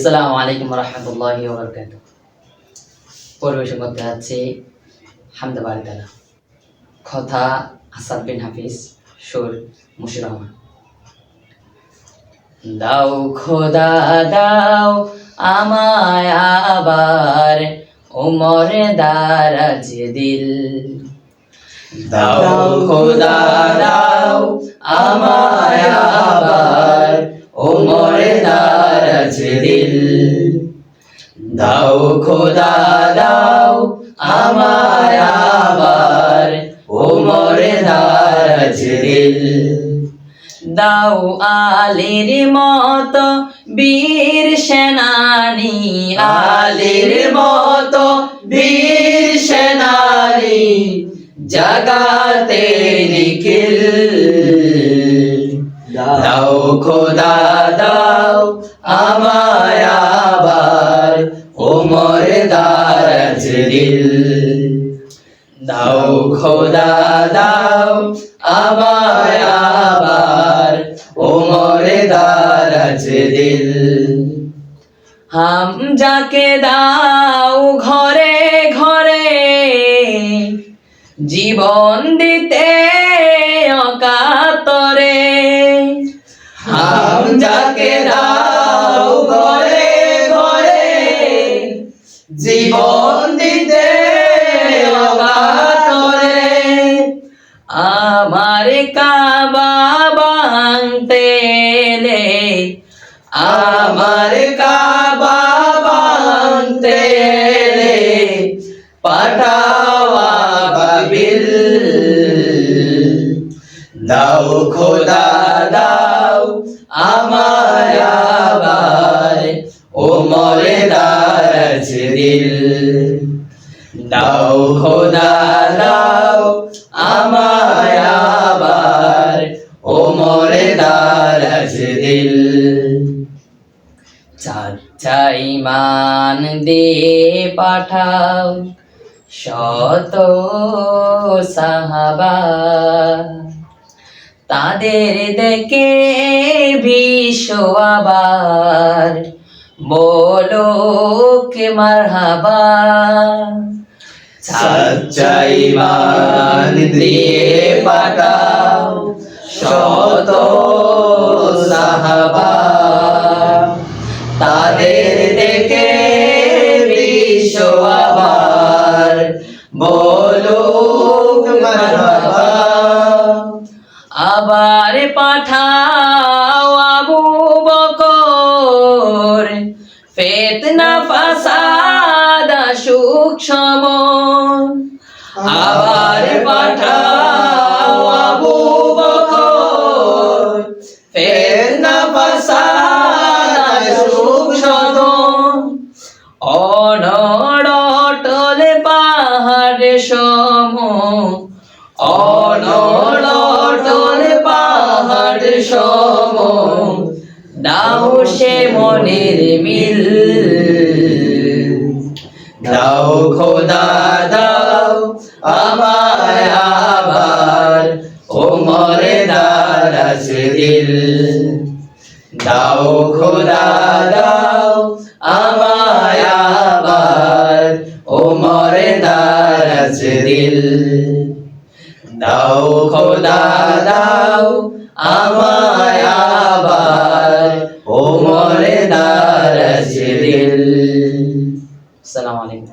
আসসালামু আলাইকুম রহমতুল্লাহি ওয়া বারাকাতুহু। পরিবেশন করতে যাচ্ছি হামদা বাড়ি তালা, কথা আসাদ বিন হাফিজ, সুর মুশির রহমান। দাও খোদা দাও আমায় আবার ওমর দারাজ দিল, দাও খোদা দাও আমায় আবার ওমর দারাজ দিল, দাও খোদা দাও আমায় আবার ওমর দারাজ দিল, দাও আলীর মতো বীর সেনানী, আলীর মতো বীর সেনানী জাগাতে নিখিল, দাও খোদা দাও আমায় আবার ওমর দারাজ দিল, দাও খোদা দাও আমায় আবার ওমর দারাজ দিল, হামজাকে দাও ঘরে ঘরে জীবন দিতে অকাতরে, হামজাকে দাও ঘরে ঘরে জীবন দিতে অকাতরে, আমার কাবা ভাঙতে এলে, আমার কাবা ভাঙতে এলে পাঠাও আবাবিল, দাও খোদা দাও আমায় আবার ওমর দারাজ দিল, দাও খোদা দাও আমায় আবার ওমর দারাজ দিল, চাচা ইমান দিয়ে পাঠাও শত সাহাবা, তাদের দেখে বিশ্ব আবার বলো কে মারহাবা, চাচা ইমান দিয়ে পাঠাও শত সাহাবা, তাদের দেখে বিশ্ব আবার বলো মারহাবা, আবার পাঠাও আবু বকর ফিতনা ফাসাদ সুখ সমন, আবার পাঠাও আবু বকর ফিতনা ফাসাদ সুখ সমন, অনড়টল পাহাড় সম, অনড়টল পাহাড় সম দাও সে মনের মিল, দাও খোদা দাও আমায় আবার ওমর দারাজ দিল, দাও খোদা দাও আমায় আবার ওমর দারাজ দিল, দাও খোদা দাও আমায় আবার ওমর দারাজ দিল। আসসালামু আলাইকুম।